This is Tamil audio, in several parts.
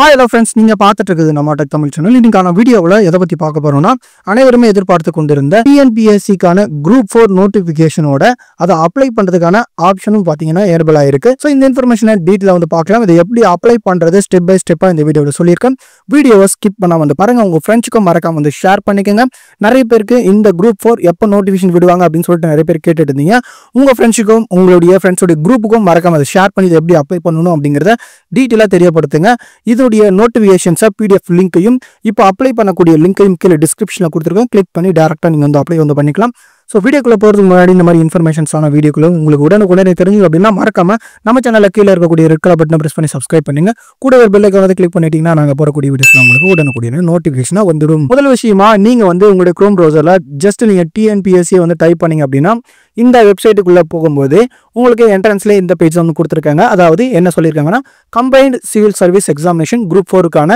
Hi hello friends, நீங்க பார்த்துட்டு இருக்குது நம்ம டெக் தமிழ் சேனல். இன்னைக்கான வீடியோவில் எதை பத்தி பார்க்க போறோம்னா, அனைவருமே எதிர்பார்த்து கொண்டிருந்த TNPSC-க்கான Group 4 நோட்டிஃபிகேஷனோட அதை அப்ளை பண்றதுக்கான ஆப்ஷனும் பாத்தீங்கன்னா ஏர்பிள் ஆயிருக்கு. ஸோ இந்த இன்ஃபர்மேஷனை டீட்டெயிலாக வந்து பார்க்கலாம். இதை எப்படி அப்ளை பண்றது ஸ்டெப் பை ஸ்டெப்பா இந்த வீடியோவில் சொல்லியிருக்கேன். வீடியோவை ஸ்கிப் பண்ணாம வந்து பாருங்க. உங்க ஃப்ரெண்ட்ஸுக்கும் மறக்காம வந்து ஷேர் பண்ணிக்கோங்க. நிறைய பேருக்கு இந்த Group 4 எப்போ நோட்டிஃபிகேஷன் விடுவாங்க அப்படின்னு சொல்லிட்டு நிறைய பேர் கேட்டுட்டு இருந்தீங்க. உங்க ஃப்ரெண்ட்ஸுக்கும் உங்களுடைய ஃப்ரெண்ட்ஸோட குரூப்புக்கும் மறக்காம அதை ஷேர் பண்ணி இதை எப்படி அப்ளை பண்ணணும் அப்படிங்கிறத டீட்டெயிலாக தெரியப்படுத்துங்க. இதோடைய நோட்டிஃபிகேஷன்ஸை PDF லிங்கையும் இப்போ அப்ளை பண்ணக்கூடிய லிங்கையும் கீழே டிஸ்கிரிப்ஷனில் கொடுத்துருக்கோம். கிளிக் பண்ணி டேரெக்டாக நீங்கள் வந்து அப்ளை வந்து பண்ணிக்கலாம். ஸோ வீடியோக்குள்ளே போகிறதுக்கு முன்னாடி இந்த மாதிரி இன்ஃபர்மேஷன்ஸான வீடியோக்குள்ள உங்களுக்கு உடனுக்குடனே தெரிஞ்சு அப்படின்னா மறக்காம நம்ம சேனலில் கீழே இருக்கக்கூடிய ரெட் கலர் பட்டனை ப்ரெஸ் பண்ணி சப்ஸ்கிரைப் பண்ணுங்க. கூட ஒரு பெல் ஐகானை கிளிக் பண்ணிட்டீங்கன்னா நாங்கள் போகக்கூடிய வீடியோஸ் உங்களுக்கு உடனுக்குடனே நோட்டிஃபிகேஷனாக வந்துடும். முதல் விஷயமா நீங்கள் வந்து உங்களுடைய Chrome ப்ரௌசரில் ஜஸ்ட் நீங்கள் TNPSC வந்து டைப் பண்ணீங்க அப்படின்னா இந்த வெப்சைட்டுக்குள்ளே போகும்போது உங்களுக்கு என்ட்ரன்ஸ்லேயே இந்த பேஜ் வந்து கொடுத்துருக்காங்க. அதாவது என்ன சொல்லியிருக்காங்கன்னா, combined civil service examination Group 4க்கான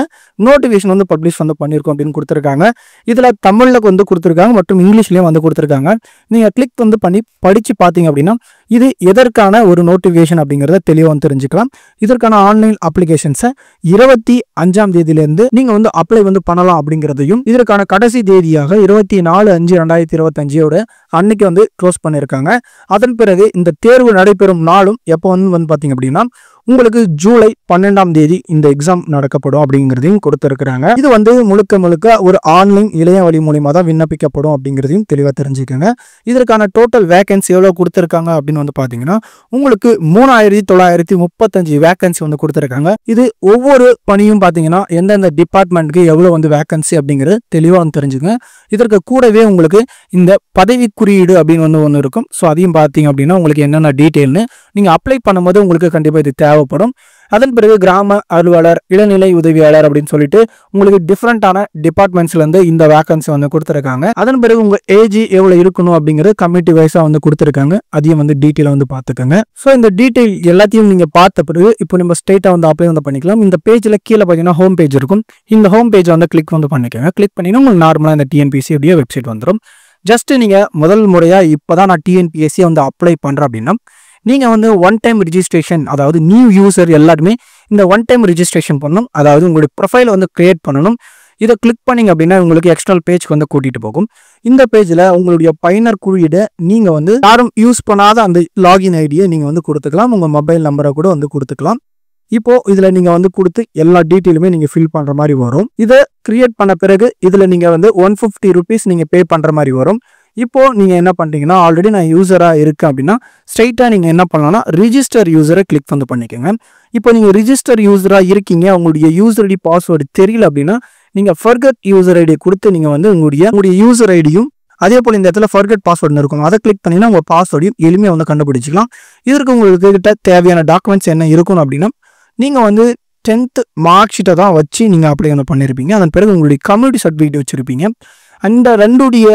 நோட்டிஃபிகேஷன் வந்து பப்ளிஷ் வந்து பண்ணியிருக்கோம் அப்படின்னு கொடுத்துருக்காங்க. இதில் தமிழில் வந்து கொடுத்துருக்காங்க மற்றும் இங்கிலீஷ்லேயும் வந்து கொடுத்துருக்காங்க. நீங்கள் கிளிக் வந்து பண்ணி படித்து பார்த்தீங்க அப்படின்னா இது எதற்கான ஒரு நோட்டிஃபிகேஷன் அப்படிங்கிறத தெளிவாக வந்து தெரிஞ்சுக்கலாம். இதற்கான ஆன்லைன் அப்ளிகேஷன்ஸை 25ஆம் தேதியிலேருந்து நீங்கள் வந்து அப்ளை வந்து பண்ணலாம் அப்படிங்கிறதையும், இதற்கான கடைசி தேதியாக 24/5/2025 அன்னைக்கு வந்து க்ளோஸ் பண்ணியிருக்காங்க. அதன் பிறகு இந்த தேர்வு நடைபெறும் நாளும் எப்போ வந்து பார்த்தீங்க அப்படின்னா உங்களுக்கு ஜூலை 12ஆம் தேதி இந்த எக்ஸாம் நடக்கப்படும் அப்படிங்கிறதையும் கொடுத்துருக்குறாங்க. இது வந்து முழுக்க ஒரு ஆன்லைன் இளைய வழி மூலியமாக தான் விண்ணப்பிக்கப்படும் அப்படிங்கிறதையும் தெளிவாக தெரிஞ்சுக்கோங்க. இதற்கான டோட்டல் வேகன்சி எவ்வளோ கொடுத்துருக்காங்க அப்படின்னு வந்து பார்த்தீங்கன்னா உங்களுக்கு 3935 வேகன்சி வந்து கொடுத்துருக்காங்க. இது ஒவ்வொரு பணியும் பார்த்தீங்கன்னா எந்தெந்த டிபார்ட்மெண்ட்டுக்கு எவ்வளோ வந்து வேகன்சி அப்படிங்கிறது தெளிவாக வந்து தெரிஞ்சுக்கங்க. இதற்கு கூடவே உங்களுக்கு இந்த பதவி குறியீடு அப்படின்னு வந்து ஒன்று இருக்கும். ஸோ அதையும் பார்த்தீங்க அப்படின்னா உங்களுக்கு என்னென்ன டீட்டெயில்னு நீங்கள் அப்ளை பண்ணும்போது உங்களுக்கு கண்டிப்பாக இது தேவைப்படும். அதன் பிறகு கிராம அலுவலர், இளநிலை உதவியாளர் அப்படின்னு சொல்லிட்டு உங்களுக்கு டிஃப்ரெண்டான டிபார்ட்மெண்ட்ஸ்லேருந்து இந்த வேகன்சி வந்து கொடுத்துருக்காங்க. அதன் பிறகு உங்கள் ஏஜ் எவ்வளோ இருக்கணும் அப்படிங்கிறது கம்யூனிட்டி வைஸாக வந்து கொடுத்துருக்காங்க. அதையும் வந்து டீட்டெயிலாக வந்து பார்த்துக்கோங்க. ஸோ இந்த டீட்டெயில் எல்லாத்தையும் நீங்கள் பார்த்த பிறகு இப்போ நம்ம ஸ்ட்ரெயிட்டாக வந்து அப்ளை வந்து பண்ணிக்கலாம். இந்த பேஜில் கீழே பார்த்தீங்கன்னா ஹோம் பேஜ் இருக்கும். இந்த ஹோம் பேஜ் வந்து கிளிக் வந்து பண்ணிக்கோங்க. கிளிக் பண்ணிங்கன்னா உங்களுக்கு நார்மலாக இந்த TNPSC உடைய வெப்சைட் வந்துடும். ஜஸ்ட் நீங்கள் முதல் முறையாக இப்போ தான் நான் TNPSC வந்து அப்ளை பண்ணுறேன் அப்படின்னா நீங்கள் வந்து ஒன் டைம் ரிஜிஸ்ட்ரேஷன், அதாவது நியூ யூசர் எல்லாருமே இந்த ஒன் டைம் ரிஜிஸ்ட்ரேஷன் பண்ணணும். அதாவது உங்களுடைய ப்ரொஃபைல் வந்து கிரியேட் பண்ணணும். இதை கிளிக் பண்ணிங்க அப்படின்னா உங்களுக்கு எக்ஸ்டர்னல் பேஜ்க்கு வந்து கூட்டிகிட்டு போகும். இந்த பேஜில் உங்களுடைய பயனர் குறியீடை நீங்கள் வந்து யாரும் யூஸ் பண்ணாத அந்த லாகின் ஐடியை நீங்கள் வந்து கொடுத்துக்கலாம். உங்கள் மொபைல் நம்பரை கூட வந்து கொடுத்துக்கலாம். இப்போது இதில் நீங்கள் வந்து கொடுத்து எல்லா டீட்டெயிலுமே நீங்கள் ஃபில் பண்ணுற மாதிரி வரும். இதை கிரியேட் பண்ண பிறகு இதில் நீங்கள் வந்து 150 rupees நீங்கள் பே பண்ணுற மாதிரி வரும். இப்போது நீங்கள் என்ன பண்ணுறீங்கன்னா, ஆல்ரெடி நான் யூஸராக இருக்கேன் அப்படின்னா ஸ்ட்ரைட்டாக நீங்கள் என்ன பண்ணலாம்னா ரிஜிஸ்டர் யூஸரை கிளிக் வந்து பண்ணிக்கோங்க. இப்போ நீங்கள் ரிஜிஸ்டர் யூஸராக இருக்கீங்க, உங்களுடைய யூசர் ஐடி பாஸ்வேர்டு தெரியல அப்படின்னா நீங்கள் ஃபர்கட் யூசர் ஐடியை கொடுத்து நீங்கள் வந்து உங்களுடைய யூசர் ஐடியும் அதே போல் இந்த இடத்துல ஃபர்கட் பாஸ்வேர்டு இருக்கும். அதை கிளிக் பண்ணிங்கன்னா உங்கள் பாஸ்வேர்டையும் எளிமையாக வந்து கண்டுபிடிச்சிக்கலாம். இதற்கு உங்களுக்கு கிட்ட தேவையான டாக்குமெண்ட்ஸ் என்ன இருக்கணும் அப்படின்னா நீங்கள் வந்து 10th மார்க் ஷீட்டை தான் வச்சு நீங்கள் அப்ளை வந்து பண்ணியிருப்பீங்க. அதன் பிறகு உங்களுடைய கம்யூனிட்டி சர்டிஃபிகேட் வச்சுருப்பீங்க. அந்த ரெண்டுடைய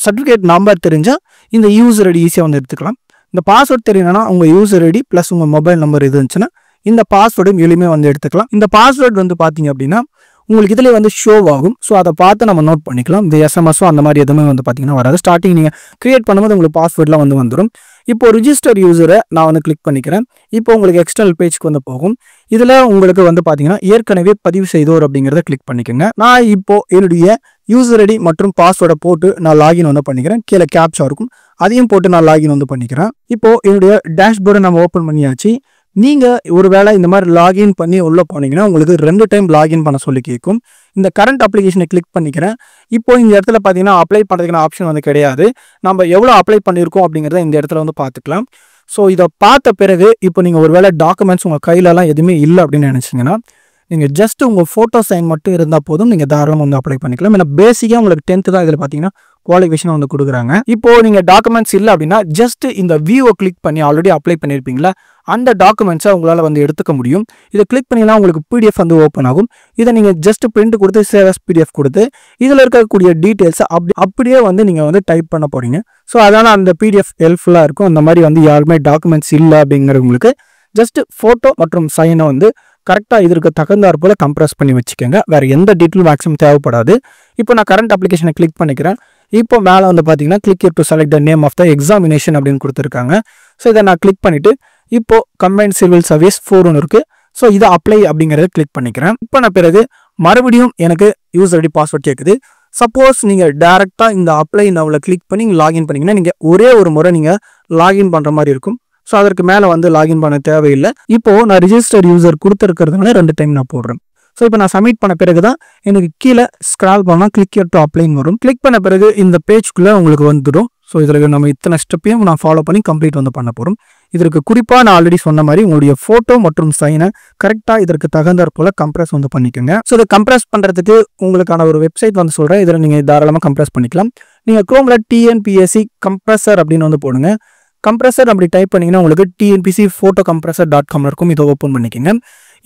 சர்டிஃபிகேட் நம்பர் தெரிஞ்சால் இந்த யூசர் ஐடி ஈஸியாக வந்து எடுத்துக்கலாம். இந்த பாஸ்வேர்டு தெரியணும்னா உங்கள் யூசர் ஐடி ப்ளஸ் உங்கள் மொபைல் நம்பர் இருந்துச்சுன்னா இந்த பாஸ்வேர்டும் எளிமையாக வந்து எடுத்துக்கலாம். இந்த பாஸ்வேர்டு வந்து பார்த்தீங்க அப்படின்னா உங்களுக்கு இதில் வந்து ஷோ ஆகும். ஸோ அதை பார்த்து நம்ம நோட் பண்ணிக்கலாம். இந்த SMS அந்த மாதிரி எதுவுமே வந்து பார்த்தீங்கன்னா வராது. ஸ்டார்டிங் நீங்கள் கிரியேட் பண்ணும்போது உங்களுக்கு பாஸ்வேர்ட்லாம் வந்து வந்துடும். இப்போ ரிஜிஸ்டர் யூசரை நான் வந்து கிளிக் பண்ணிக்கிறேன். இப்போ உங்களுக்கு எக்ஸ்டர்னல் பேஜ்க்கு வந்து போகும். இதில் உங்களுக்கு வந்து பார்த்தீங்கன்னா ஏற்கனவே பதிவு செய்தோர் அப்படிங்கிறத கிளிக் பண்ணிக்கோங்க. நான் இப்போ என்னுடைய யூசர் ஐடி மற்றும் பாஸ்வேர்டை போட்டு நான் லாகின் வந்து பண்ணிக்கிறேன். கீழே கேப்சா இருக்கும், அதையும் போட்டு நான் லாகின் வந்து பண்ணிக்கிறேன். இப்போது என்னுடைய டேஷ்போர்டை நம்ம ஓப்பன் பண்ணியாச்சு. நீங்கள் ஒரு வேளை இந்த மாதிரி லாகின் பண்ணி உள்ளே போனீங்கன்னா உங்களுக்கு 2 டைம் லாகின் பண்ண சொல்லி கேட்கும். இந்த கரண்ட் அப்ளிகேஷனை கிளிக் பண்ணிக்கிறேன். இப்போ இந்த இடத்துல பார்த்தீங்கன்னா அப்ளை பண்ணுறதுக்கான ஆப்ஷன் வந்து கிடையாது. நம்ம எவ்வளோ அப்ளை பண்ணியிருக்கோம் அப்படிங்கிறத இந்த இடத்துல வந்து பார்த்துக்கலாம். ஸோ இதை பார்த்த பிறகு இப்போ நீங்கள் ஒரு வேளை டாக்குமெண்ட்ஸ் உங்கள் கையிலலாம் எதுவுமே இல்லை அப்படின்னு நினச்சிங்கன்னா நீங்கள் ஜஸ்ட் உங்கள் ஃபோட்டோ சைன் மட்டும் இருந்தால் போதும், நீங்கள் தாராளமாக வந்து அப்ளை பண்ணிக்கலாம். ஏன்னா பேசிக்காக உங்களுக்கு 10th தான் இதில் பார்த்தீங்கன்னா குவாலிஃபிகேஷன் வந்து கொடுக்குறாங்க. இப்போது நீங்கள் டாக்குமெண்ட்ஸ் இல்லை அப்படின்னா ஜஸ்ட் இந்த வியூவை கிளிக் பண்ணி ஆல்ரெடி அப்ளை பண்ணியிருப்பீங்களா அந்த டாக்குமெண்ட்ஸை உங்களால் வந்து எடுத்துக்க முடியும். இதை கிளிக் பண்ணினா உங்களுக்கு PDF வந்து ஓப்பன் ஆகும். இதை நீங்கள் ஜஸ்ட் பிரிண்ட் கொடுத்து சேவ் as PDF கொடுத்து இதில் இருக்கக்கூடிய டீட்டெயில்ஸை அப்படியே வந்து நீங்கள் வந்து டைப் பண்ண போகிறீங்க. ஸோ அதனால் அந்த PDF ஹெல்ப்ஃபுல்லாக இருக்கும். அந்த மாதிரி வந்து யாருமே டாக்குமெண்ட்ஸ் இல்லை அப்படிங்கிறவங்களுக்கு ஜஸ்ட் ஃபோட்டோ மற்றும் சைனை வந்து கரெக்டாக இதற்கு தகுந்தாற் போல் கம்ப்ரஸ் பண்ணி வச்சுக்கோங்க. வேறு எந்த டீட்டெயில் மேக்ஸிமம் தேவைப்படாது. இப்போ நான் கரண்ட் அப்ளிகேஷனை கிளிக் பண்ணிக்கிறேன். இப்போ மேலே வந்து பார்த்தீங்கன்னா click to select the name of the examination அப்படின்னு கொடுத்துருக்காங்க. ஸோ இதை நான் கிளிக் பண்ணிவிட்டு இப்போது கம்பைன்ட் சிவில் சர்வீஸ் 4 இருக்குது. ஸோ இதை அப்ளை அப்படிங்கிறத கிளிக் பண்ணிக்கிறேன். இப்போ நான் பிறகு மறுபடியும் எனக்கு யூசர் ஐடி பாஸ்வேர்ட் கேட்குது. சப்போஸ் நீங்கள் டேரெக்டாக இந்த அப்ளை நவ்வில் கிளிக் பண்ணி நீங்கள் லாகின் பண்ணிங்கன்னா நீங்கள் ஒரே ஒரு முறை நீங்கள் லாகின் பண்ணுற மாதிரி இருக்கும். ஸோ அதற்கு மேலே வந்து லாகின் பண்ண தேவையில்லை. இப்போது நான் ரிஜிஸ்டர் யூசர் கொடுத்துருக்கிறதுனால 2 டைம் நான் போடுறேன். ஸோ இப்போ நான் சப்மிட் பண்ண பிறகு தான் எனக்கு கீழே ஸ்க்ரால் பண்ணால் கிளிக் டு அப்ளைன்னு வரும். கிளிக் பண்ண பிறகு இந்த பேஜ்குள்ளே உங்களுக்கு வந்துடும். ஸோ இதில் நம்ம இத்தனை ஸ்டெப்பையும் நான் ஃபாலோ பண்ணி கம்ப்ளீட் வந்து பண்ண போகிறோம். இதற்கு குறிப்பாக நான் ஆல்ரெடி சொன்ன மாதிரி உங்களுடைய ஃபோட்டோ மற்றும் சைனை கரெக்டாக இதற்கு தகுந்தாற் போல் கம்ப்ரஸ் வந்து பண்ணிக்கோங்க. ஸோ இதை கம்ப்ரஸ் பண்ணுறதுக்கு உங்களுக்கான ஒரு வெப்சைட் வந்து சொல்கிறேன். இதில் நீங்கள் தாராளமாக கம்ப்ரஸ் பண்ணிக்கலாம். நீங்கள் குரோமில் TNPSC கம்ப்ரஸர் அப்படின்னு வந்து போடுங்க. கம்ப்ரஸர் அப்படி டைப் பண்ணிங்கன்னா உங்களுக்கு TNPSC.photocompressor.com இருக்கும். இதை ஓப்பன் பண்ணிக்கோங்க.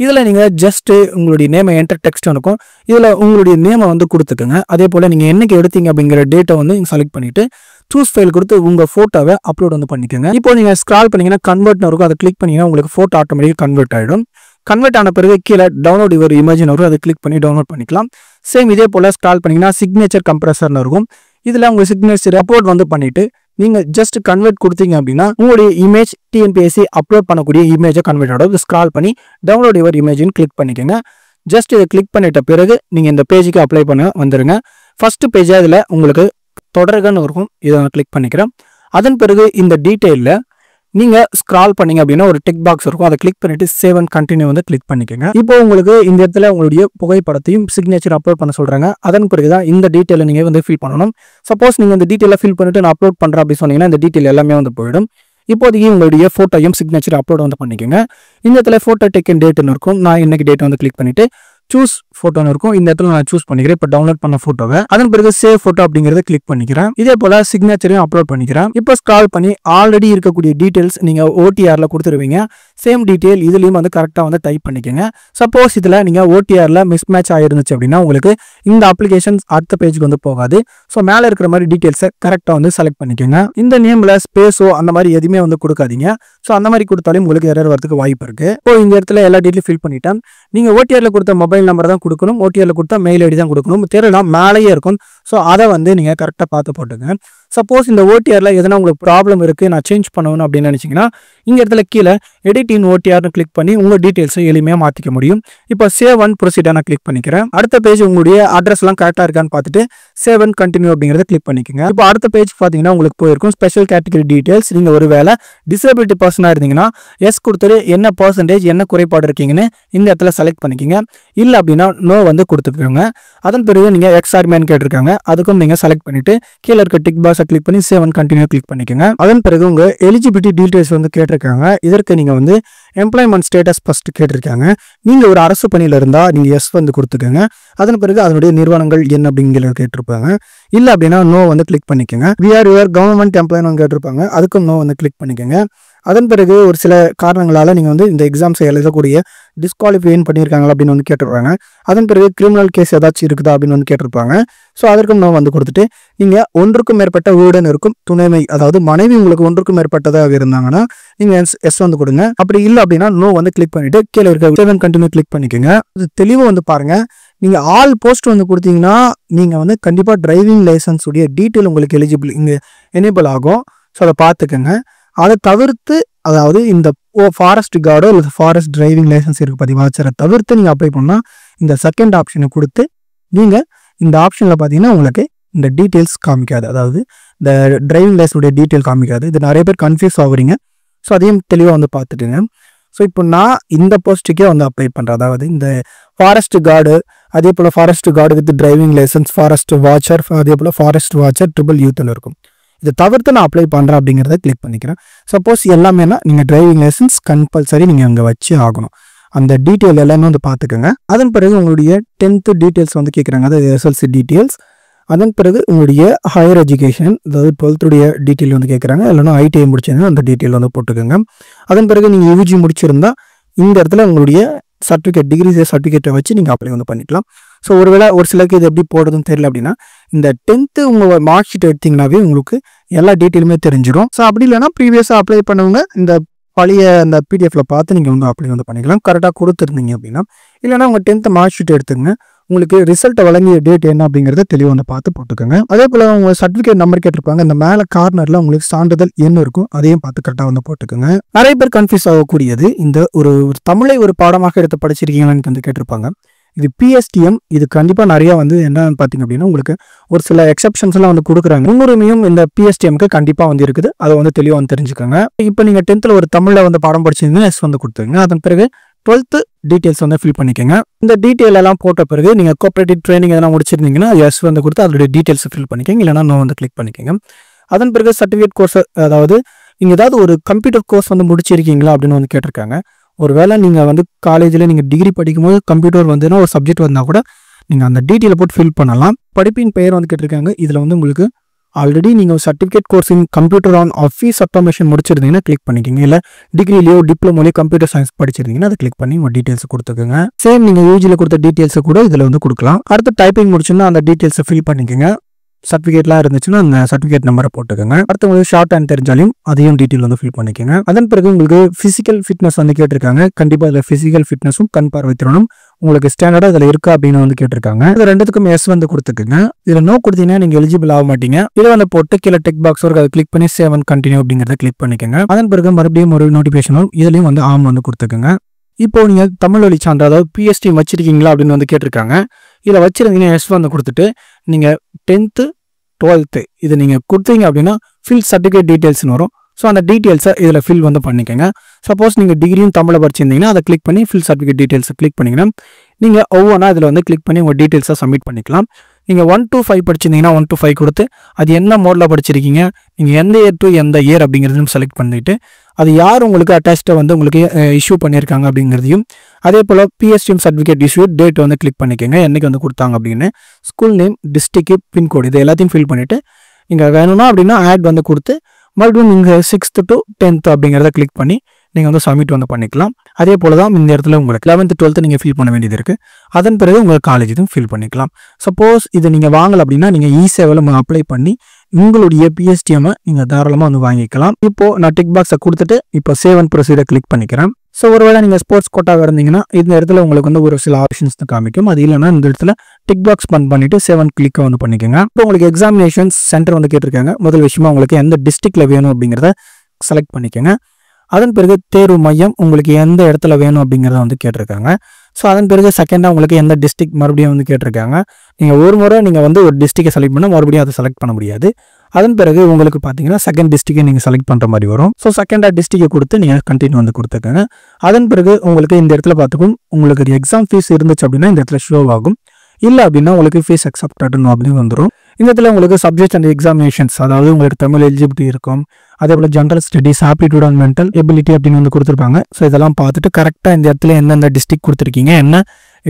இதில் நீங்கள் ஜஸ்ட்டு உங்களுடைய நேமை என்டர் டெக்ஸ்ட் இருக்கும். இதில் உங்களுடைய நேமை வந்து கொடுத்துக்கோங்க. அதே போல் நீங்கள் என்னைக்கு எடுத்தீங்க அப்படிங்கிற டேட்டை வந்து செலக்ட் பண்ணிவிட்டு சூஸ் ஃபைல் கொடுத்து உங்கள் ஃபோட்டோவை அப்லோட் வந்து பண்ணிக்கோங்க. இப்போ நீங்கள் ஸ்க்ரால் பண்ணிங்கன்னா கன்வெர்ட்னு இருக்கும். அதை கிளிக் பண்ணிங்கன்னா உங்களுக்கு ஃபோட்டோ ஆட்டோமேட்டிக்காக கன்வெர்ட் ஆகிடும். கன்வெர்ட் ஆன பிறகு கீழே டவுன்லோட் யுவர் இமேஜ்னு வரும். அதை கிளிக் பண்ணி டவுன்லோட் பண்ணிக்கலாம். சேம் இதே போல் ஸ்க்ரால் பண்ணிங்கன்னா சிக்னேச்சர் கம்ப்ரஸர்னு இருக்கும். இதில் உங்கள் சிக்னேச்சர் அப்லோட் வந்து பண்ணிவிட்டு நீங்கள் ஜஸ்ட் கன்வெர்ட் கொடுத்தீங்க அப்படின்னா உங்களுடைய இமேஜ் TNPSC அப்லோட் பண்ணக்கூடிய இமேஜை கன்வெர்ட் ஆகும். ஸ்க்ரால் பண்ணி டவுன்லோட் யுவர் இமேஜ்னு கிளிக் பண்ணிக்கோங்க. ஜஸ்ட் இதை கிளிக் பண்ணிட்ட பிறகு நீங்கள் இந்த பேஜுக்கு அப்ளை பண்ண வந்துடுங்க. ஃபஸ்ட்டு பேஜாக இதில் உங்களுக்கு தொடர்கன்னு இருக்கும். இதை நான் கிளிக் பண்ணிக்கிறேன். அதன் பிறகு இந்த டீட்டெயிலில் நீங்கள் ஸ்க்ரால் பண்ணீங்க அப்படின்னா ஒரு டிக் பாக்ஸ் இருக்கும். அதை கிளிக் பண்ணிட்டு சேவ் அண்ட் கண்டினியூ வந்து கிளிக் பண்ணிக்கோங்க. இப்போ உங்களுக்கு இந்த இடத்துல உங்களுடைய புகைப்படத்தையும் சிக்னேச்சர் அப்லோட் பண்ண சொல்கிறாங்க. அதன் பிறகு தான் இந்த டீட்டெயிலை நீங்கள் வந்து ஃபில் பண்ணணும். சப்போஸ் நீங்கள் இந்த டீட்டெயிலை ஃபில் பண்ணிட்டு நான் அப்லோட் பண்ணுறேன் அப்படின்னு சொன்னீங்கன்னா இந்த டீட்டெயில் எல்லாமே வந்து போயிடும். இப்போதைக்கு உங்களுடைய ஃபோட்டோயும் சிக்னேச்சர் அப்லோட் வந்து பண்ணிக்கோங்க. இந்த இடத்துல ஃபோட்டோ டேக்கன் டேட்டுன்னு இருக்கும். நான் இன்னைக்கு டேட் வந்து கிளிக் பண்ணிட்டு சூஸ் ஃபோட்டோன்னு இருக்கும். இந்த இடத்துல நான் சூஸ் பண்ணிக்கிறேன். இப்போ டவுன்லோட் பண்ண ஃபோட்டோவை அதன் பிறகு சேவ் ஃபோட்டோ அப்படிங்கிறத கிளிக் பண்ணிக்கிறேன். இதே போல் சிக்னேச்சரையும் அப்லோட் பண்ணிக்கிறேன். இப்போ ஸ்க்ரால் பண்ணி ஆல்ரெடி இருக்கக்கூடிய டீட்டெயில்ஸ் நீங்கள் OTRல கொடுத்துருவீங்க. சேம் டீட்டெயில் இதுலேயும் வந்து கரெக்டாக வந்து டைப் பண்ணிக்கோங்க. சப்போஸ் இதில் நீங்கள் OTRல மிஸ் மேட்ச் ஆகிருந்துச்சு அப்படின்னா உங்களுக்கு இந்த அப்ளிகேஷன்ஸ் அடுத்த பேஜுக்கு வந்து போகாது. ஸோ மேலே இருக்கிற மாதிரி டீட்டெயில்ஸை கரெக்டாக வந்து செலக்ட் பண்ணிக்கோங்க. இந்த நேமில் ஸ்பேஸோ அந்த மாதிரி எதுவுமே வந்து கொடுக்காதீங்க. ஸோ அந்த மாதிரி கொடுத்தாலும் உங்களுக்கு எரர் வரதுக்கு வாய்ப்பு இருக்குது. இப்போ இந்த இடத்துல எல்லா டீட்டெயிலும் ஃபில் பண்ணிட்டேன். நீங்கள் OTRல கொடுத்த மொபைல் நம்பர் தான் கொடுக்கணும். OTRல கொடுத்தா மெயில் ஐடி தான் கொடுக்கணும். தெரியலாம் மேலேயே இருக்கும். ஸோ அதை வந்து நீங்கள் கரெக்டாக பார்த்து போட்டுங்க. சப்போஸ் இந்த OTRல எதனா உங்களுக்கு ப்ராப்ளம் இருக்குது, நான் சேஞ்ச் பண்ணணும் அப்படின்னு நினச்சிங்கன்னா இந்த இடத்துல கீழே எடிட் இன் OTRனு கிளிக் பண்ணி உங்கள் டீட்டெயில்ஸை எளிமையாக மாற்றிக்க முடியும். இப்போ சேவ் அண்ட் ப்ரொசீடர் நான் கிளிக் பண்ணிக்கிறேன். அடுத்த பேஜ் உங்களுடைய அட்ரஸ்லாம் கரெக்டாக இருக்கான்னு பார்த்துட்டு சேவ் அண்ட் கண்டினியூ அப்படிங்கிறத கிளிக் பண்ணிக்கோங்க. இப்போ அடுத்த பேஜ் பார்த்தீங்கன்னா உங்களுக்கு போயிருக்கும் ஸ்பெஷல் கேட்டகரி டீட்டெயில்ஸ். நீங்கள் ஒரு வேளை டிசபிலிட்டி பர்சனாக இருந்தீங்கன்னா எஸ் கொடுத்துட்டு என்ன பர்சன்டேஜ் என்ன குறைபாடு இருக்கீங்கன்னு இந்த இடத்துல செலக்ட் பண்ணிக்கோங்க. இல்லை அப்படின்னா நோ வந்து கொடுத்துக்கோங்க. அதன் பிறகு நீங்கள் எக்ஸ்ஆர்மேன் கேட்டிருக்காங்க. அதுக்கும் நீங்கள் செலக்ட் பண்ணிட்டு கீழே இருக்க டிக் பாக்ஸை கிளிக் பண்ணி சேவ் அண்ட் கண்டினியூ கிளிக் பண்ணிக்கோங்க. அதன் பிறகு உங்கள் எலிஜிபிலிட்டி டீட்டெயில்ஸ் வந்து கேட்டிருக்காங்க. இதற்கு நீங்கள் வந்து எம்ப்ளாய்மெண்ட் ஸ்டேட்டஸ் ஃபர்ஸ்ட் கேட்டிருக்காங்க. நீங்கள் ஒரு அரசு பணியில் இருந்தால் நீங்கள் எஸ் வந்து கொடுத்துக்கோங்க. அதன் பிறகு அதனுடைய நிறுவனங்கள் என்ன அப்படிங்கிறத கேட்டிருப்பாங்க. இல்லை அப்படின்னா நோ வந்து கிளிக் பண்ணிக்கோங்க. We are your government employment கேட்டிருப்பாங்க. அதுக்கும் நோ வந்து கிளிக் பண்ணிக்கோங்க. அதன் பிறகு ஒரு சில காரணங்களால் நீங்கள் வந்து இந்த எக்ஸாம்ஸை எழுதக்கூடிய டிஸ்குவாலிஃபைன் பண்ணியிருக்காங்களா அப்படின்னு வந்து கேட்டிருப்பாங்க. அதன் பிறகு கிரிமினல் கேஸ் ஏதாச்சும் இருக்குதா அப்படின்னு வந்து கேட்டிருப்பாங்க. ஸோ அதற்கும் நோ வந்து கொடுத்துட்டு நீங்கள் ஒன்றுக்கும் மேற்பட்ட வீடன் இருக்கும் துணைமை, அதாவது மனைவி உங்களுக்கு ஒன்றுக்கும் மேற்பட்டதாக இருந்தாங்கன்னா நீங்கள் எஸ் வந்து கொடுங்க. அப்படி இல்லை அப்படின்னா நோ வந்து கிளிக் பண்ணிட்டு கீழே இருக்க சேவ் அண்ட் கண்டினியூ கிளிக் பண்ணிக்கோங்க. அது தெளிவாக வந்து பாருங்கள். நீங்கள் ஆல் போஸ்ட் வந்து கொடுத்தீங்கன்னா நீங்கள் வந்து கண்டிப்பாக டிரைவிங் லைசன்ஸ் உடைய டீட்டெயில் உங்களுக்கு எலிஜிபிள் இங்கே எனேபிள் ஆகும். ஸோ அதை பார்த்துக்கோங்க. அதை தவிர்த்து அதாவது இந்த ஃபாரஸ்ட் கார்டோ இல்லை ஃபாரஸ்ட் டிரைவிங் லைசன்ஸ் இருக்குது பதிவாச்சரை தவிர்த்து நீங்கள் அப்ளை பண்ணால் இந்த செகண்ட் ஆப்ஷனை கொடுத்து நீங்கள் இந்த ஆப்ஷனில் பார்த்தீங்கன்னா உங்களுக்கு இந்த டீட்டெயில்ஸ் காமிக்காது. அதாவது இந்த டிரைவிங் லைசன்ஸுடைய டீட்டெயில் காமிக்காது. இது நிறைய பேர் கன்ஃபியூஸ் ஆகுறீங்க. ஸோ அதையும் தெளிவாக வந்து பார்த்துட்டுங்க. ஸோ இப்போ நான் இந்த போஸ்ட்டுக்கே வந்து அப்ளை பண்ணுறேன். அதாவது இந்த ஃபாரஸ்ட் கார்டு, அதே போல் forest guard with driving licence, forest watcher, அதே போல் ஃபாரஸ்ட் வாட்சர் ட்ரிபிள் யூத்தில் இருக்கும். இதை தவிர்த்து நான் அப்ளை பண்ணுறேன் அப்படிங்கிறத கிளிக் பண்ணிக்கிறேன். சப்போஸ் எல்லாமேனா நீங்கள் டிரைவிங் லைசன்ஸ் கம்பல்சரி நீங்கள் அங்கே வச்சு ஆகணும். அந்த டீட்டெயில் எல்லாமே வந்து பார்த்துக்கோங்க. அதன் பிறகு உங்களுடைய 10th டீட்டெயில்ஸ் வந்து கேட்குறாங்க. அதாவது SLC டீட்டெயில்ஸ். அதன் பிறகு உங்களுடைய ஹையர் எஜுகேஷன், அதாவது 12th டீட்டெயில் வந்து கேட்குறாங்க. இல்லைனா ITI முடிச்சிருந்தா அந்த டீட்டெயில் வந்து போட்டுக்கோங்க. அதன் பிறகு நீங்கள் UG முடிச்சிருந்தா இந்த இடத்துல உங்களுடைய சர்டிஃபிகேட், டிகிரி சர்டிஃபிகேட்டை வச்சு நீங்கள் அப்ளை வந்து பண்ணிக்கலாம். ஸோ ஒருவேளை ஒரு சிலருக்கு இது எப்படி போடுறதுன்னு தெரியல அப்படின்னா இந்த 10th உங்கள் மார்க் ஷீட் எடுத்திங்கனாவே உங்களுக்கு எல்லா டீட்டெயிலுமே தெரிஞ்சிடும். ஸோ அப்படி இல்லைனா ப்ரீவியஸாக அப்ளை பண்ணவங்க இந்த பழைய அந்த PDFல பார்த்து நீங்கள் வந்து அப்ளை வந்து பண்ணிக்கலாம். கரெக்டாக கொடுத்துருந்தீங்க அப்படின்னா. இல்லைனா உங்கள் 10th மார்க் ஷீட் எடுத்துங்க. உங்களுக்கு ரிசல்ட்டை வழங்கிய டேட் என்ன அப்படிங்கிறத தெளிவாக வந்து பார்த்து போட்டுக்கோங்க. அதே போல் உங்கள் சர்டிஃபிகேட் நம்பர் கேட்டிருப்பாங்க. இந்த மேலே கார்னரில் உங்களுக்கு சான்றிதழ் என்ன இருக்கும் அதையும் பார்த்து கரெக்டாக வந்து போட்டுக்கோங்க. நிறைய பேர் கன்ஃபியூஸ் ஆகக்கூடியது இந்த ஒரு தமிழை ஒரு பாடமாக எடுத்து படிச்சிருக்கீங்களான்னு வந்து கேட்டிருப்பாங்க. இது PSTM. இது கண்டிப்பாக நிறையா வந்து என்னன்னு பார்த்தீங்க அப்படின்னா உங்களுக்கு ஒரு சில எக்ஸப்ஷன்ஸ் எல்லாம் வந்து கொடுக்குறாங்க. முன்னுரிமையும் இந்த PSTMக்கு கண்டிப்பாக வந்து இருக்குது. அதை வந்து தெளிவாக வந்து தெரிஞ்சுக்கோங்க. இப்போ நீங்கள் 10th ஒரு தமிழில் வந்து பாடம் படிச்சிருந்தீங்கன்னா எஸ் வந்து கொடுத்துருங்க. அதன் பிறகு 12th டீட்டெயில்ஸ் வந்து ஃபில் பண்ணிக்கோங்க. இந்த டீட்டெயில் எல்லாம் போட்ட பிறகு நீங்கள் கோஆபரேட்டிவ் ட்ரைனிங் எதனா முடிச்சிருந்தீங்கன்னா எஸ் வந்து கொடுத்து அதோட டீட்டெயில்ஸ் ஃபில் பண்ணிக்கோங்க. இல்லைனா நோ வந்து கிளிக் பண்ணிக்கோங்க. அதன் பிறகு சர்டிஃபிகேட் கோர்ஸ், அதாவது நீங்கள் ஏதாவது ஒரு கம்ப்யூட்டர் கோர்ஸ் வந்து முடிச்சிருக்கீங்களா அப்படின்னு வந்து கேட்டிருக்காங்க. ஒருவேளை நீங்கள் வந்து காலேஜில் நீங்கள் டிகிரி படிக்கும்போது கம்ப்யூட்டர் வந்துன்னா ஒரு சப்ஜெக்ட் வந்தால் கூட நீங்கள் அந்த டீட்டெயிலை போட்டு ஃபில் பண்ணலாம். படிப்பின் பெயர் வந்து கேட்டிருக்காங்க. இதில் வந்து உங்களுக்கு ஆல்ரெடி நீங்கள் certificate course in computer on office automation முடிச்சிருந்தீங்கன்னா கிளிக் பண்ணிக்கோங்க. இல்லை டிகிரிலையோ டிப்ளமோலையோ கம்ப்யூட்டர் சயின்ஸ் படிச்சிருந்தீங்கன்னா அதை கிளிக் பண்ணி உங்கள் டீட்டெயில்ஸ் கொடுத்துக்கோங்க. சேம் நீங்கள் யூஜியில் கொடுத்த டீட்டெயில்ஸை கூட இதில் வந்து கொடுக்கலாம். அடுத்து டைப்பிங் முடிச்சுன்னா அந்த டீட்டெயில்ஸை ஃபில் பண்ணிக்கோங்க. சர்டிஃபிகேட்லாம் இருந்துச்சுன்னா அந்த சர்டிஃபிகேட் நம்பரை போட்டுக்கோங்க. அடுத்து உங்களுக்கு ஷார்ட் ஹேண்ட் தெரிஞ்சாலும் அதையும் டீட்டெயில் வந்து ஃபில் பண்ணிக்கோங்க. அதன் பிறகு உங்களுக்கு ஃபிசிக்கல் ஃபிட்னஸ் வந்து கேட்டிருக்காங்க. கண்டிப்பாக இதில் ஃபிசிக்கல் ஃபிட்னஸும் கண் பார்வை திறனும் உங்களுக்கு ஸ்டாண்டர்டாக இதில் இருக்கா அப்படின்னு வந்து கேட்டிருக்காங்க. இது ரெண்டுத்துக்கும் எஸ் வந்து கொடுத்துக்குங்க. இதில் நோ கொடுத்தீங்கன்னா நீங்கள் எலிஜிபிள் ஆக மாட்டீங்க. இதை வந்து போட்டு கீழே டிக் பாக்ஸ் வரும், அதை கிளிக் பண்ணி சேவ் அண்ட் கண்டினியூ அப்படிங்கிறத கிளிக் பண்ணிக்கோங்க. அதன் பிறகு மறுபடியும் ஒரு நோட்டிஃபிகேஷன் வரும். இதுலையும் வந்து ஆம் வந்து கொடுத்துக்குங்க. இப்போ நீங்கள் தமிழ் வழி சான்று அதாவது PSTM வச்சிருக்கீங்களா அப்படின்னு வந்து கேட்டிருக்காங்க. இதில் வச்சிருந்தீங்கன்னா எஸ் வந்து கொடுத்துட்டு நீங்கள் 10th 12th இது நீங்கள் கொடுத்தீங்க அப்படின்னா ஃபில் சர்டிஃபிகேட் டீட்டெயில்ஸ்னு வரும். ஸோ அந்த டீட்டெயில்ஸை இதில் ஃபில் வந்து பண்ணிக்கோங்க. சப்போஸ் நீங்கள் டிகிரியும் தமிழில் படிச்சிருந்தீங்கன்னா அதை கிளிக் பண்ணி ஃபில் சர்டிஃபிகேட் டீட்டெயில்ஸை கிளிக் பண்ணிங்கன்னா நீங்கள் ஒவ்வொன்றா இதில் வந்து கிளிக் பண்ணி உங்கள் டீட்டெயில்ஸை சப்மிட் பண்ணிக்கலாம். நீங்கள் 1 to 5 படிச்சிருந்தீங்கன்னா 1 to 5 கொடுத்து அது என்ன மோடில் படிச்சிருக்கீங்க, நீங்கள் எந்த இயர் டு எந்த இயர் அப்படிங்கிறதையும் செலக்ட் பண்ணிவிட்டு அது யார் உங்களுக்கு அட்டாச்சாக வந்து உங்களுக்கு இஷ்யூ பண்ணியிருக்காங்க அப்படிங்கிறதையும் அதே போல் PSTM சர்டிஃபிகேட் இஷ்யூ டேட் வந்து கிளிக் பண்ணிக்கோங்க. என்றைக்கு வந்து கொடுத்தாங்க அப்படின்னு ஸ்கூல் நேம், டிஸ்ட்ரிக்ட், பின்கோடு இது எல்லாத்தையும் ஃபில் பண்ணிவிட்டு நீங்கள் வேணும்னா அப்படின்னா ஆட் வந்து கொடுத்து மறுபடியும் நீங்கள் 6th to 10th அப்படிங்கிறத கிளிக் பண்ணி நீங்கள் வந்து சப்மிட் வந்து பண்ணிக்கலாம். அதே போல் தான் இந்த இடத்துல உங்களுக்கு 11th 12th நீங்கள் ஃபில் பண்ண வேண்டியது இருக்குது. அதன் பிறகு உங்கள் காலேஜ் இதுவும் ஃபில் பண்ணிக்கலாம். சப்போஸ் இது நீங்கள் வாங்கலை அப்படின்னா நீங்கள் இ-சேவையில் அப்ளை பண்ணி உங்களுடைய PSTM-ஐ நீங்கள் தாராளமாக வந்து வாங்கிக்கலாம். இப்போது நான் டிக் பாக்ஸை கொடுத்துட்டு இப்போ சேவ் அண்ட் ப்ரொசீடை கிளிக் பண்ணிக்கிறேன். ஸோ ஒருவேளை நீங்கள் ஸ்போர்ட்ஸ் கோட்டாக இருந்தீங்கன்னா இந்த இடத்துல உங்களுக்கு வந்து ஒரு சில ஆப்ஷன்ஸ் தான் காமிக்கும். அது இல்லைன்னா இந்த இடத்துல டிக் பாக்ஸ் பண்ணிட்டு சேவ் அண்ட் கிளிக்கை வந்து பண்ணிக்கோங்க. இப்போ உங்களுக்கு எக்ஸாமினேஷன்ஸ் சென்டர் வந்து கேட்டிருக்காங்க. முதல் விஷயமா உங்களுக்கு எந்த டிஸ்ட்ரிக்டில் வேணும் அப்படிங்கிறத செலக்ட் பண்ணிக்கோங்க. அதன் பிறகு தேர்வு மையம் உங்களுக்கு எந்த இடத்துல வேணும் அப்படிங்கிறத வந்து கேட்டிருக்காங்க. ஸோ அதன் பிறகு செகண்டாக உங்களுக்கு எந்த டிஸ்ட்ரிக்ட் மறுபடியும் வந்து கேட்டிருக்காங்க. நீங்கள் ஒரு முறை நீங்கள் வந்து ஒரு டிஸ்ட்ரிக்டை செலக்ட் பண்ணால் மறுபடியும் அதை செலக்ட் பண்ண முடியாது. அதன் பிறகு உங்களுக்கு பார்த்தீங்கன்னா செகண்ட் டிஸ்ட்ரிக்டை நீங்கள் செலக்ட் பண்ணுற மாதிரி வரும். ஸோ செகண்டாக டிஸ்ட்ரிக்டை கொடுத்து நீங்கள் கண்டினியூ வந்து கொடுத்துக்கோங்க. அதன் பிறகு உங்களுக்கு இந்த இடத்துல பார்த்துக்கும் உங்களுக்கு ஒரு எக்ஸாம் ஃபீஸ் இருந்துச்சு அப்படின்னா இந்த இடத்துல ஷோ ஆகும். இல்லை அப்படின்னா உங்களுக்கு ஃபீஸ் அக்செப்டட் அப்படின்னு வந்துடும். இந்த இடத்துல உங்களுக்கு சப்ஜெக்ட் அண்ட் எக்ஸாமினேஷன்ஸ் அதாவது உங்களுக்கு தமிழ் எலிஜிபிலிட்டி இருக்கும். அதே போல் general studies, aptitude and mental ability அப்படின்னு வந்து கொடுத்துருப்பாங்க. ஸோ இதெல்லாம் பார்த்துட்டு கரெக்டாக இந்த இடத்துல எந்தெந்த டிஸ்ட்ரிக்ட் கொடுத்துருக்கீங்க, என்ன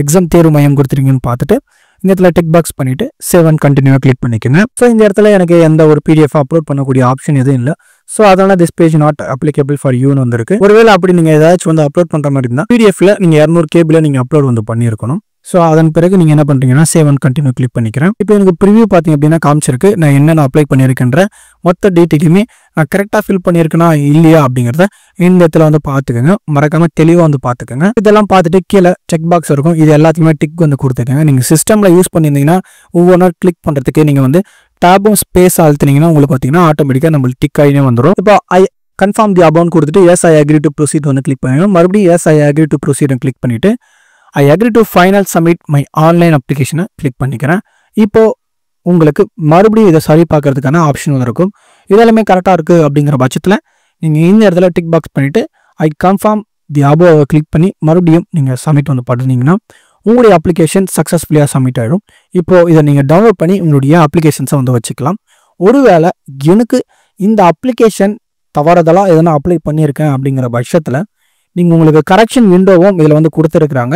எக்ஸாம் தேர்வு மையம் கொடுத்துருக்கீங்கன்னு பார்த்துட்டு இந்த இடத்துல டிக் பாக்ஸ் பண்ணிவிட்டு சேவ் அண்ட் கண்டினியூ கிளிக் பண்ணிக்கோங்க. ஸோ இந்த இடத்துல எனக்கு எந்த ஒரு PDF அப்லோட் பண்ணக்கூடிய ஆப்ஷன் எதுவும் இல்லை. ஸோ அதனால this page not applicable for யூன்னு வந்திருக்கு. ஒருவேளை அப்படி நீங்கள் ஏதாச்சும் வந்து அப்லோட் பண்ணுற மாதிரி இருந்தால் PDFல நீங்கள் 200 KB நீங்கள் அப்லோட் வந்து பண்ணியிருக்கணும். ஸோ அதன் பிறகு நீங்கள் என்ன பண்ணுறீங்கன்னா சேவ் அண்ட் கண்டினியூ கிளிக் பண்ணிக்கிறேன். இப்போ எனக்கு ப்ரிவியூ பார்த்தீங்க அப்படின்னா காமிச்சிருக்கு. நான் என்னென்ன அப்ளை பண்ணியிருக்கேன்ற மொத்த டீட்டெயிலுமே நான் கரெக்டாக ஃபில் பண்ணியிருக்கேனா இல்லையா அப்படிங்கிறத இந்த இடத்துல வந்து பார்த்துக்கோங்க. மறக்காமல் தெளிவாக வந்து பார்த்துக்கோங்க. இதெல்லாம் பார்த்துட்டு கீழே செக் பாக்ஸ் இருக்கும். இது எல்லாத்தையுமே டிக் வந்து கொடுத்துக்கோங்க. நீங்கள் சிஸ்டமில் யூஸ் பண்ணியிருந்தீங்கன்னா ஒவ்வொன்றா கிளிக் பண்ணுறதுக்கு நீங்கள் வந்து டேபும் ஸ்பேஸ் அழுத்தினீங்கன்னா உங்களுக்கு பார்த்தீங்கன்னா ஆட்டோமேட்டிக்காக நம்மளுக்கு டிக் ஆகினே வந்துடும். இப்போ கன்ஃபார்ம் தி அபவுண்ட் கொடுத்துட்டு yes I agree to proceed வந்து கிளிக் பண்ணிடணும். மறுபடியும் yes I agree to proceed click பண்ணிவிட்டு I agree to final submit my online application click பண்ணிக்கிறேன். இப்போ உங்களுக்கு மறுபடியும் இதை சரி பார்க்கறதுக்கான ஆப்ஷன் இருக்கும். இதெல்லாமே கரெக்டாக இருக்குது அப்படிங்கிற பட்சத்தில் நீங்கள் இந்த இடத்துல டிக் பாக்ஸ் பண்ணிவிட்டு ஐ கன்ஃபார்ம் தி அபோவ் கிளிக் பண்ணி மறுபடியும் நீங்கள் சப்மிட் வந்து பண்ணிங்கன்னா உங்களுடைய அப்ளிகேஷன் சக்ஸஸ்ஃபுல்லியாக சப்மிட் ஆகிடும். இப்போது இதை நீங்கள் டவுன்லோட் பண்ணி உங்களுடைய அப்ளிகேஷன்ஸை வந்து வச்சுக்கலாம். ஒருவேளை எனக்கு இந்த அப்ளிகேஷன் தவறுதலாக எதனா அப்ளை பண்ணியிருக்கேன் அப்படிங்கிற பட்சத்தில் நீங்கள் உங்களுக்கு கரெக்ஷன் விண்டோவும் இதில் வந்து கொடுத்துருக்குறாங்க.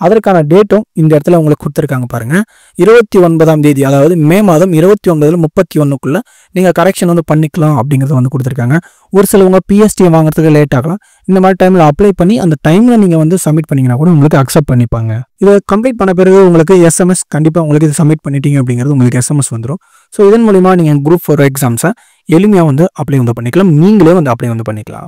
அதற்கான டேட்டும் இந்த இடத்துல உங்களுக்கு கொடுத்துருக்காங்க பாருங்கள். 29ஆம் தேதி அதாவது மே மாதம் 29 31க்குள்ளே நீங்கள் கரெக்ஷன் வந்து பண்ணிக்கலாம் அப்படிங்கிறத வந்து கொடுத்துருக்காங்க. ஒரு சிலவங்க PSTM வாங்குறதுக்கு லேட் ஆகலாம். இந்த மாதிரி டைமில் அப்ளை பண்ணி அந்த டைமில் நீங்கள் வந்து சப்மிட் பண்ணிங்கன்னா கூட உங்களுக்கு அக்செப்ட் பண்ணிப்பாங்க. இதை கம்ப்ளீட் பண்ண பிறகு உங்களுக்கு SMS கண்டிப்பாக உங்களுக்கு இது சப்மிட் பண்ணிட்டீங்க அப்படிங்கிறது உங்களுக்கு SMS வந்துடும். ஸோ இதன் மூலிமா நீங்கள் Group 4 எக்ஸாம்ஸை எளிமையாக வந்து அப்ளை வந்து பண்ணிக்கலாம். நீங்களே வந்து அப்ளை வந்து பண்ணிக்கலாம்.